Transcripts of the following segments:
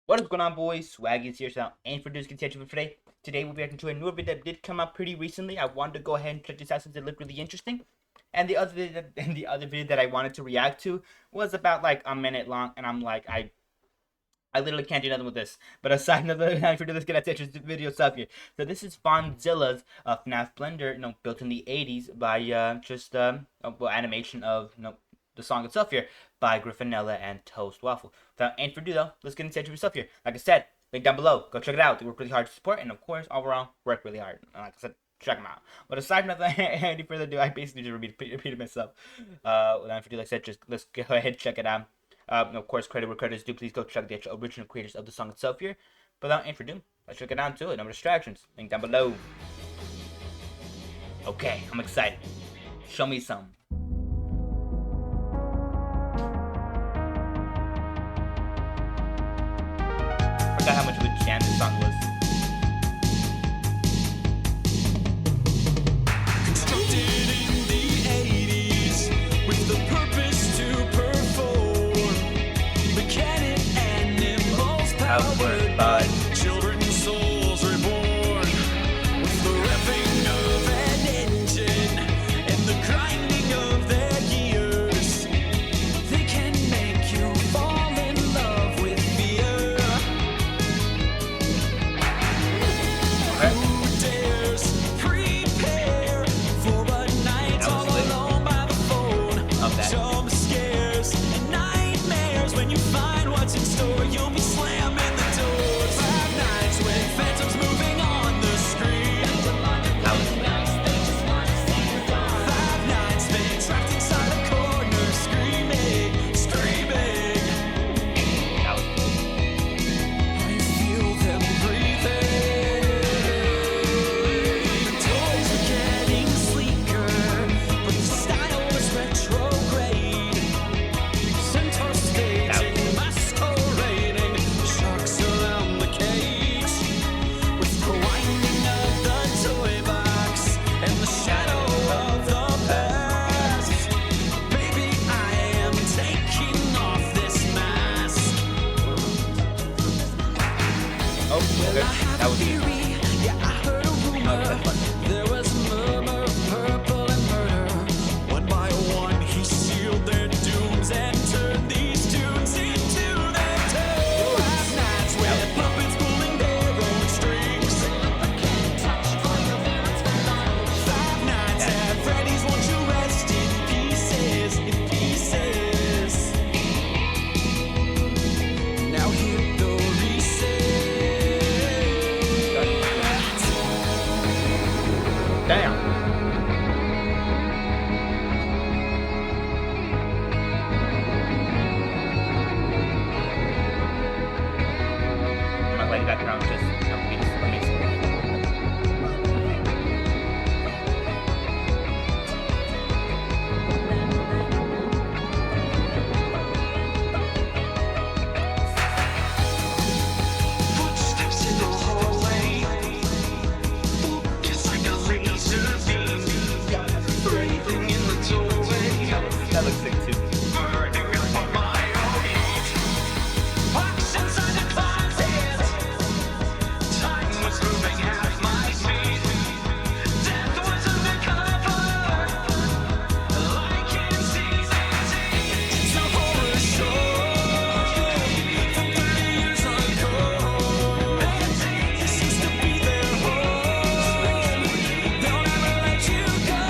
What is going on, boys? Swaggy is here, so and for this continuation for today. Today we'll be reacting to a new video that did come out pretty recently. I wanted to go ahead and check this out since it looked really interesting. And the other video that I wanted to react to was about like a minute long, and I'm like, I literally can't do nothing with this. But aside from that, for let's get at the video stuff here. So this is Fonzilla's FNaF Blender, built in the 80s by animation of the song itself here by Griffinilla and Toastwaffle. Without any further ado, though, let's get into stuff here. Like I said, link down below. Go check it out. They work really hard to support, and of course, overall, work really hard. And like I said, check them out. But aside from that, any further ado, I basically just repeated myself. Without further ado, like I said, just let's go ahead and check it out. Of course, credit where credit is due. Please go check the original creators of the song itself here. But without any further ado, let's check it out to it. No distractions. Link down below. Okay, I'm excited. Show me some. I forgot how much of a jam this song was. Constructed in the 80's with the purpose to perform. Mechanic animals powered by children's souls reborn. With the revving of an engine and the grinding of their gears, they can make you fall in love with fear. Who dares prepare for a night all alone by the phone? Jump scares and nightmares when you find what's in store. You'll be slamming the doors. 5 nights with phantoms moving on the screen. 5 nights spent trapped inside a corner, screaming, screaming. I feel them breathing. The toys were getting sleeker, but the style was retrograde. Centaur staging, masquerading, sharks around the cage. With the winding of the toy box and the shadow of the past. Baby, I am taking off this mask. Oh, okay. That was it. Yeah, I heard a rumor. There was a murmur of purple and murder. One by one, he sealed their dooms and turned these tunes into their tunes. 5 nights with puppets pulling their own strings. 5 nights at Freddy's, won't you rest in pieces, in pieces. Now hit the reset. Damn. I'm not letting that background just be amazing. Footsteps in the hallway. Just like a laser beam. Breathing in the doorway. That looks sick too. Burning up on my own heat. Box inside the closet. Time was moving at my speed. Death was undercover. Like in season 8. It's a horror show from 30 years ago. This used to be their home. They'll never let you go,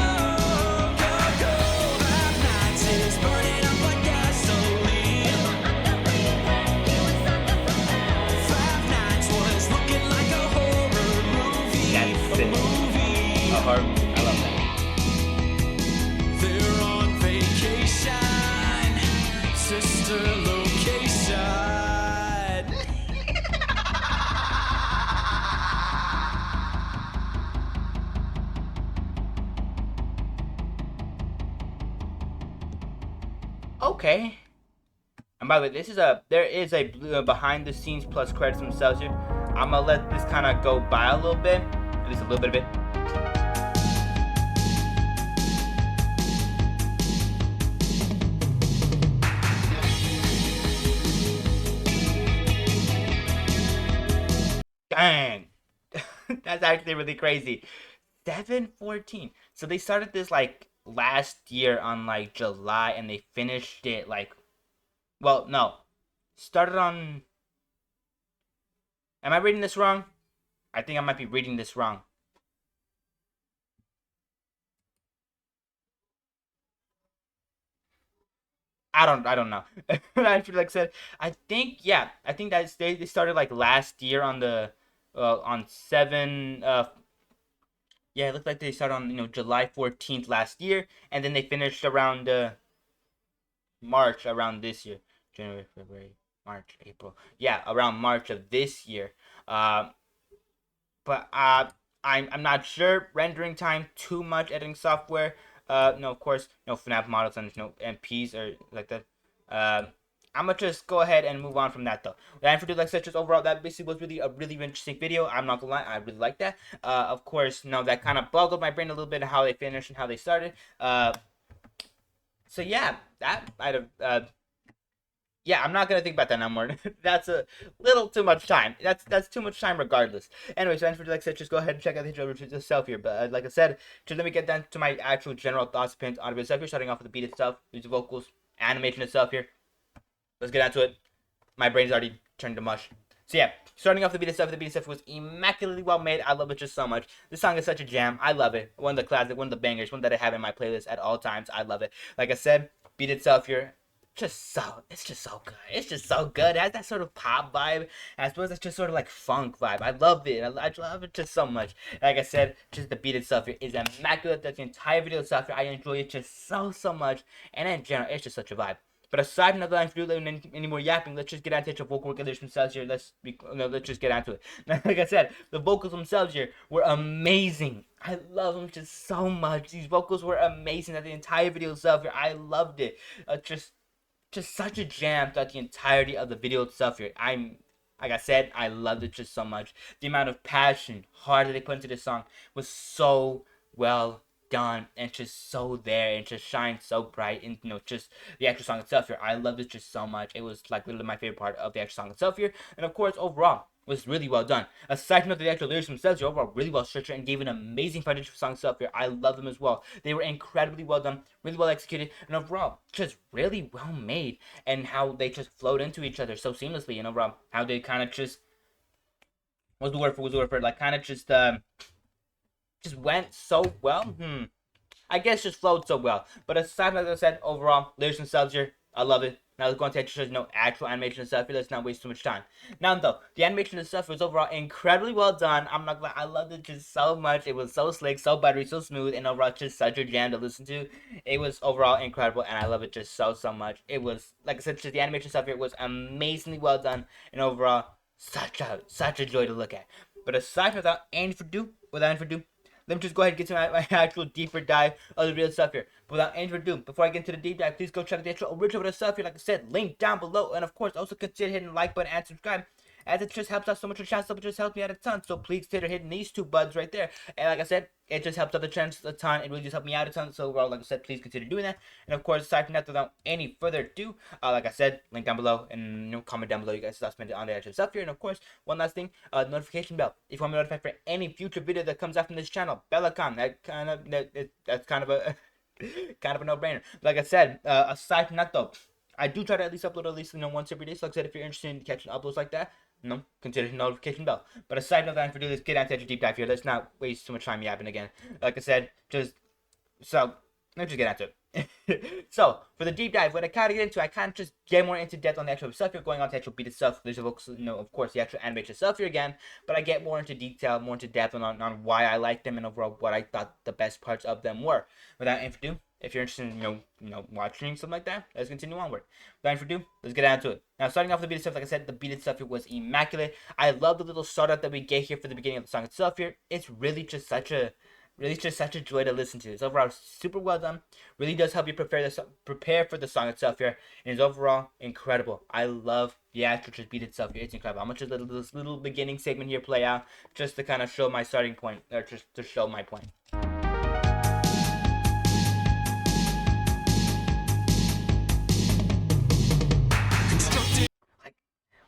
go, go. 5 nights is burning up like gasoline. 5 nights was looking like a horror movie. That's sick. A horror. I love that. They're on vacation, sister location. Okay. And by the way, there is a behind the scenes plus credits themselves here. I'm gonna let this kind of go by a little bit, at least a little bit of it. Dang. That's actually really crazy. 7/14. So they started this like last year on like July and they finished it like, well, no. Started on, am I reading this wrong? I think I might be reading this wrong. I don't know. Actually, like I said, I think, yeah, I think that they started like last year on the on 7 yeah, it looked like they started on, July 14th last year, and then they finished around March around this year. January, February, March, April. Yeah, around March of this year. Uh, but I'm not sure. Rendering time, too much editing software. No, of course, no FNaF models and no MPs or like that. Uh, I'm gonna just go ahead and move on from that though. And for like such as overall, that basically was really a really interesting video. I'm not gonna lie, I really like that. Of course, that kind of boggled my brain a little bit how they finished and how they started. So yeah, that might have yeah, I'm not gonna think about that no more. That's a little too much time. That's too much time, regardless. Anyway, so for like I said, just go ahead and check out the intro to yourself here. But like I said, just let me get down to my actual general thoughts, opinions on itself here. Starting off with the beat itself, these vocals, animation itself here. Let's get down to it. My brain's already turned to mush. So yeah, starting off the beat itself, was immaculately well made. I love it just so much. This song is such a jam. I love it. One of the classic, one of the bangers, one that I have in my playlist at all times. I love it. Like I said, beat itself here, it's just so good. It's just so good. It has that sort of pop vibe. I suppose it's just sort of like funk vibe. I love it. I love it just so much. Like I said, just the beat itself here is immaculate. That's the entire video itself here. I enjoy it just so much. And in general, it's just such a vibe. But aside from that, I'm not doing any more yapping. Let's just get onto the vocal recordings themselves here. Let's just get onto it. Like I said, the vocals themselves here were amazing. I love them just so much. These vocals were amazing. That the entire video itself here, I loved it. Just such a jam throughout the entirety of the video itself here. Like I said, I loved it just so much. The amount of passion, heart that they put into this song was so well done and just so there and just shines so bright. And just the actual song itself here, I loved it just so much. It was like literally my favorite part of the actual song itself here. And of course, overall, was really well done. Aside from the actual lyrics themselves, they overall really well structured and gave an amazing foundation for song itself here. I love them as well. They were incredibly well done, really well executed, and overall just really well made. And how they just flowed into each other so seamlessly. And overall, how they kind of just what's the word for it? Like kind of just went so well. I guess just flowed so well. But aside from, as I said, overall lyrics themselves here, I love it. Now let's go on to actual animation and stuff here. Let's not waste too much time. Now though, the animation and stuff was overall incredibly well done. I'm not gonna lie, I loved it just so much. It was so slick, so buttery, so smooth, and overall just such a jam to listen to. It was overall incredible, and I love it just so much. It was, like I said, just the animation stuff here was amazingly well done, and overall such a joy to look at. But aside from that, without any further ado, let me just go ahead and get to my actual deeper dive of the real stuff here. But without any further ado, before I get into the deep dive, please go check out the actual original stuff here. Like I said, link down below. And of course, also consider hitting the like button and subscribe, as it just helps out so much the channel. It just helps me out a ton. So please consider hitting these two buttons right there. And like I said, it just helps out the channel a ton. It really just helped me out a ton. So like I said, please consider doing that. And of course, aside from that, without any further ado, like I said, link down below and comment down below you guys thoughts on the actual stuff here. And of course, one last thing, notification bell. If you want to be notified for any future video that comes out from this channel, bell icon. That's kind of a kind of a no-brainer. Like I said, aside from that though, I do try to at least upload at least once every day. So like I said, if you're interested in catching uploads like that, consider the notification bell. But aside from that, for let's get into the deep dive here. Let's not waste too much time yapping again. Like I said, let's just get into it. So for the deep dive, what I kind of get into, I kind of just get more into depth on the actual stuff here, going on to the actual beat itself. There's of course, the actual animation itself here again, but I get more into detail, more into depth on why I like them and overall what I thought the best parts of them were. Without any further ado, if you're interested in watching something like that, let's continue onward. Without any further ado, let's get into it. Now, starting off with the beat itself, like I said, the beat itself it was immaculate. I love the little startup that we get here for the beginning of the song itself here. It's really just such a joy to listen to. It's overall super well done. Really does help you prepare for the song itself here, and it's overall incredible. I love the actual just beat itself here. It's incredible. I'm gonna just let this little beginning segment here play out, just to kind of show my starting point, or just to show my point.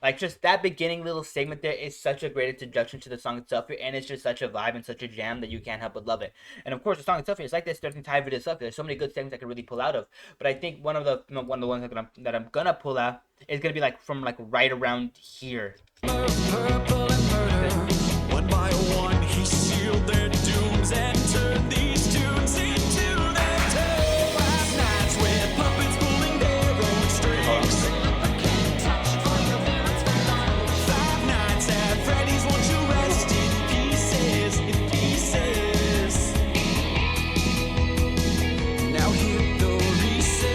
Like, just that beginning little segment there is such a great introduction to the song itself here, and it's just such a vibe and such a jam that you can't help but love it. And of course, the song itself here is like this. There's an entire video itself. There's so many good segments I can really pull out of. But I think one of the ones that I'm gonna pull out is gonna be like from like right around here. Purple and murder. One by one, he sealed their dooms and turned these tunes into their tales. 5 nights with puppets pulling their own strings. 5 nights at Freddy's, won't you rest in pieces, in pieces. Now hit the reset.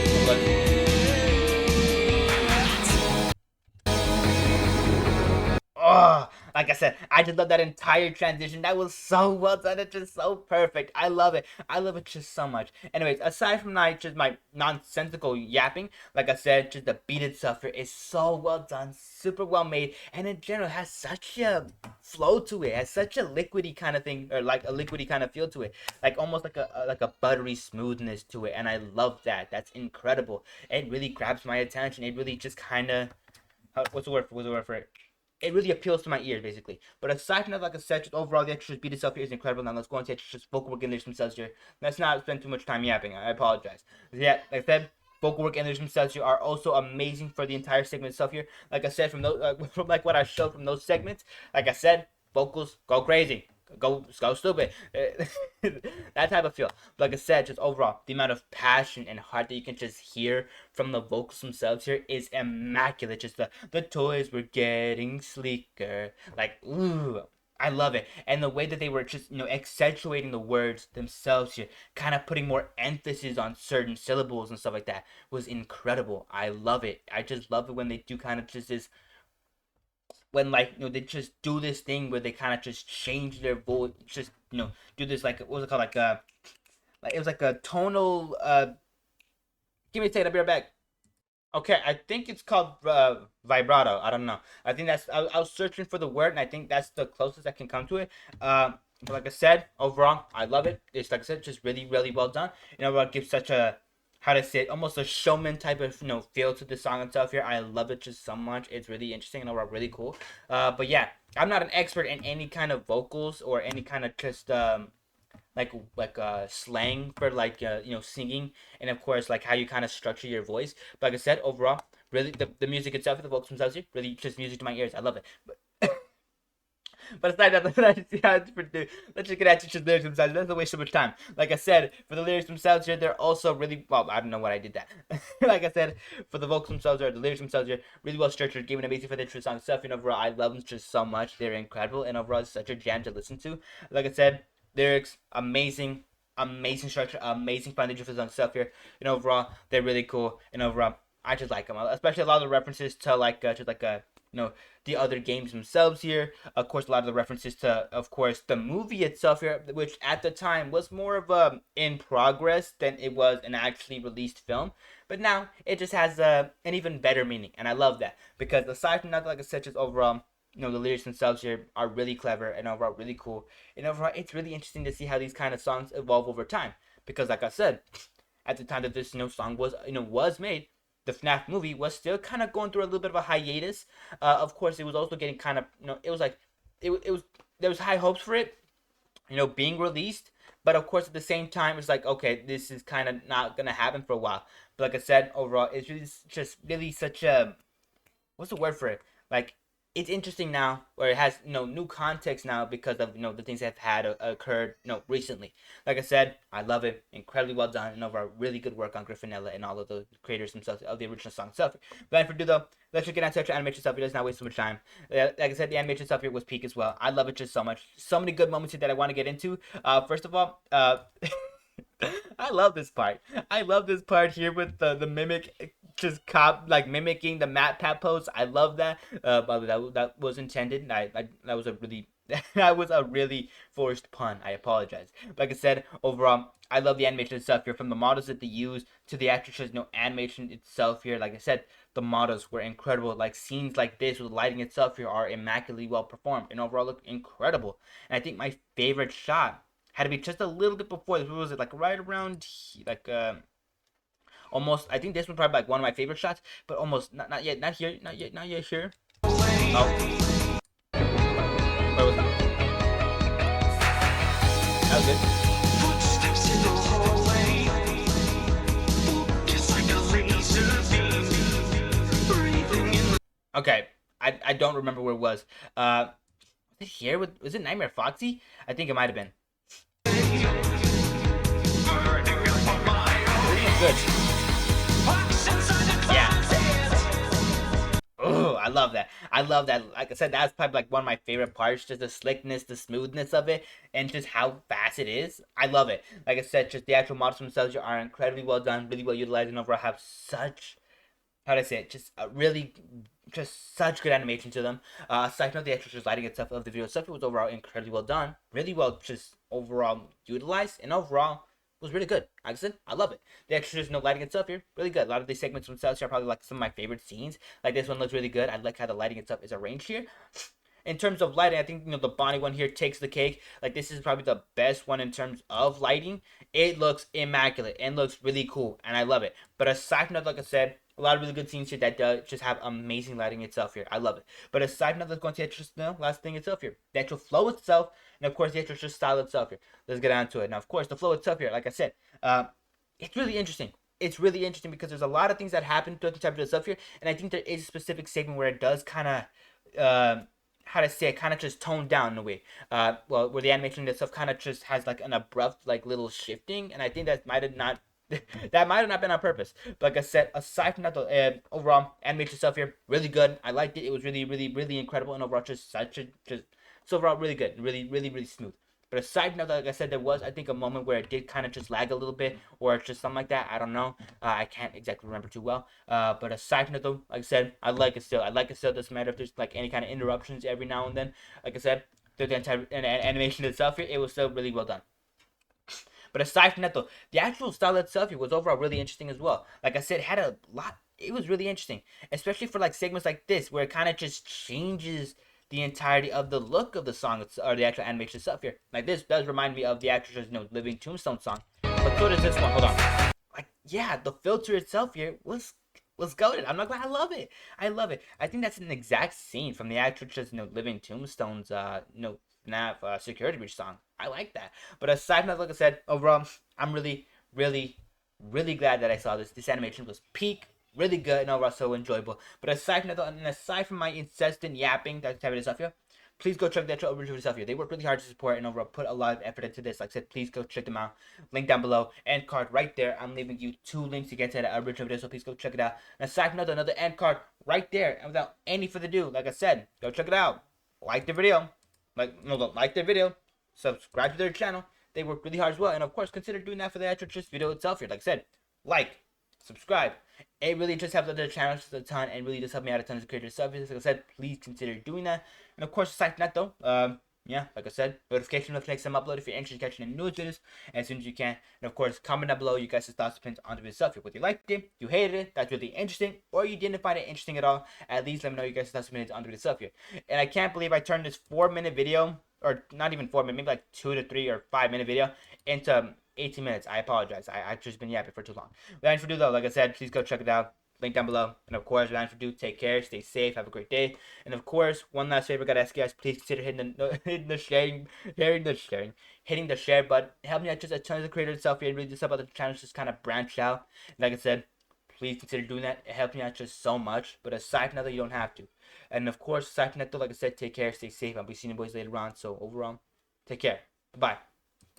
Oh, like I said, I just love that entire transition. That was so well done. It's just so perfect. I love it. I love it just so much. Anyways, aside from like just my nonsensical yapping, like I said, just the beat itself here is so well done, super well made, and in general has such a flow to it. Has such a liquidy kind of thing, or like a liquidy kind of feel to it, like almost like a buttery smoothness to it, and I love that. That's incredible. It really grabs my attention. It really just kind of, what's the word for it? It really appeals to my ears, basically. But aside from that, like I said, just overall, the extras beat itself here is incredible. Now let's go into just vocal work and lyrics themselves here. Let's not spend too much time yapping. I apologize. Yeah, like I said, vocal work and lyrics themselves here are also amazing for the entire segment itself here. Like I said, from those, from like what I showed from those segments, like I said, vocals go crazy. Go stupid. That type of feel. Like I said, just overall, the amount of passion and heart that you can just hear from the vocals themselves here is immaculate. Just the toys were getting sleeker. Like, ooh, I love it. And the way that they were just, accentuating the words themselves here, kind of putting more emphasis on certain syllables and stuff like that was incredible. I love it. I just love it when they do kind of just this, when like they just do this thing where they kind of just change their voice, just do this, like, what was it called, like it was like a tonal give me a second, I'll be right back. Okay, I think it's called vibrato. I don't know. I think that's, I was searching for the word, and I think that's the closest I can come to it. But like I said, overall, I love it. It's, like I said, just really, really well done. It gives such a, how to say it, almost a showman type of feel to the song itself here. I love it just so much. It's really interesting and overall really cool. But yeah, I'm not an expert in any kind of vocals or any kind of just like slang for like singing, and of course like how you kind of structure your voice. But like I said, overall, really the music itself, the vocals themselves here, really just music to my ears. I love it. But aside from that, let's just get at just lyrics themselves. That's a waste so much time. Like I said, for the lyrics themselves here, they're also really well. I don't know what I did that. Like I said, for the vocals themselves or the lyrics themselves here, really well structured, giving amazing for the intro song stuff. And overall, I love them just so much. They're incredible, and overall, it's such a jam to listen to. Like I said, lyrics amazing, amazing structure, amazing foundation for the song stuff here. And overall, they're really cool. And overall, I just like them, especially a lot of the references to like just like the other games themselves here. Of course, a lot of the references to, of course, the movie itself here, which at the time was more of a in progress than it was an actually released film. But now it just has an even better meaning, and I love that, because aside from that, like I said, just overall, the lyrics themselves here are really clever and overall really cool. And overall, it's really interesting to see how these kind of songs evolve over time, because like I said, at the time that this song was made, the FNaF movie was still kind of going through a little bit of a hiatus. Of course, it was also getting kind of, it was like, it was, there was high hopes for it, being released. But of course, at the same time, it's like, okay, this is kind of not going to happen for a while. But like I said, overall, it's really just really such a, what's the word for it? Like, it's interesting now, or it has new context now because of the things that have had occurred recently. Like I said, I love it, incredibly well done, and overall really good work on Griffinilla and all of the creators themselves of the original song itself. But for though, let's just get into the animation stuff. It does not waste so much time. Like I said, the animation stuff here was peak as well. I love it just so much. So many good moments here that I want to get into. First of all, I love this part. I love this part here with the mimic just mimicking the matpat pose. I love that. But that was intended. That was a really that was a really forced pun. I apologize. Like I said, overall, I love the animation stuff here, from the models that they use to the actresses, animation itself here. Like I said, the models were incredible. Like scenes like this with lighting itself here are immaculately well performed and overall look incredible. And I think my favorite shot had to be just a little bit before this. What was it, like right around almost, I think this was probably like one of my favorite shots, but almost not yet here. Oh. Where was it? That was good. Footsteps in the hallway. Focus like a laser beam. Breathing in the Okay, I don't remember where it was. Was it here? Was it Nightmare Foxy? I think it might have been. burning up on my own. This was good. Hearts inside the Yeah. closet. Oh, I love that. I love that. Like I said, that's probably like one of my favorite parts. Just the slickness, the smoothness of it, and just how fast it is. I love it. Like I said, just the actual models themselves are incredibly well done, really well utilized, and overall have such, how do I say it? Just a really, just such good animation to them. Aside from the actual just lighting itself of the video itself, it was overall incredibly well done, really well just overall utilized, and overall was really good. Like I said, I love it. The extras, no lighting itself here, really good. A lot of these segments themselves are probably like some of my favorite scenes. Like this one looks really good. I like how the lighting itself is arranged here. In terms of lighting, I think the Bonnie one here takes the cake. Like this is probably the best one in terms of lighting. It looks immaculate and looks really cool, and I love it. But aside from that, like I said, a lot of really good scenes here that just have amazing lighting itself here. I love it. But aside from that, let's go into the last thing itself here. The actual flow itself, and of course the actual just style itself here. Let's get on to it. Now, of course, the flow itself here, like I said, it's really interesting. It's really interesting because there's a lot of things that happen throughout the chapter itself here, and I think there is a specific segment where it does kind of, how to say it, kind of just toned down in a way. Well, where the animation itself kind of just has like an abrupt, like little shifting, and I think that might have not. That might have not been on purpose. But like I said, aside from that, the overall animation stuff here, really good. I liked it. It was really, really, really incredible, and overall just so overall really good, and really, really, really smooth. But aside from that, like I said, there was I think a moment where it did kind of just lag a little bit, or it's just something like that. I don't know. I can't exactly remember too well. But aside from that, though, like I said, I like it still. I like it still. Doesn't matter if there's like any kind of interruptions every now and then. Like I said, the entire animation itself here, it was still really well done. But aside from that, though, the actual style itself here was overall really interesting as well. Like I said, it had a lot. It was really interesting, especially for like segments like this, where it kind of just changes the entirety of the look of the song or the actual animation itself here. Like this does remind me of the actual, Living Tombstone song. But so does this one. Hold on. Like yeah, the filter itself here was goated. I'm not glad. I love it. I love it. I think that's an exact scene from the actual just Living Tombstone's FNaF Security Breach song. I like that. But aside from that, like I said, overall, I'm really, really, really glad that I saw this. This animation was peak, really good, and overall so enjoyable. But aside from that, and aside from my incessant yapping that type of stuff here, please go check that original stuff here. They work really hard to support and overall put a lot of effort into this. Like I said, please go check them out. Link down below. End card right there. I'm leaving you 2 links to get to that original video, so please go check it out. And aside from that, another end card right there. And without any further ado, like I said, go check it out. Like the video. Like their video. Subscribe to their channel. They work really hard as well. And of course, consider doing that for the actual just video itself here. Like I said, like, subscribe. It really just helps other channels a ton and really does help me out a ton as a creator services. Like I said, please consider doing that. And of course, aside from that though, yeah, like I said, notification of next time upload if you're interested in catching the newest videos as soon as you can. And of course, comment down below you guys' thoughts and opinions on the video itself. Whether you liked it, you hated it, that's really interesting, or you didn't find it interesting at all, at least let me know you guys' thoughts and opinions on the video itself here. And I can't believe I turned this 4-minute video, or not even 4 minutes, maybe like 2 to 3 or 5-minute video into 18 minutes. I apologize. I've just been yapping for too long. Without any further ado though, like I said, please go check it out. Link down below. And of course, without any further ado, take care, stay safe, have a great day. And of course, one last favor I gotta ask you guys, please consider hitting the share button. Help me out just a ton of the creator itself here and really just help out the channel just kind of branch out. And like I said, please consider doing that. It helps me out just so much. But aside from that, you don't have to. And of course, aside from that, though, like I said, take care, stay safe. I'll be seeing you boys later on. So overall, take care. Bye.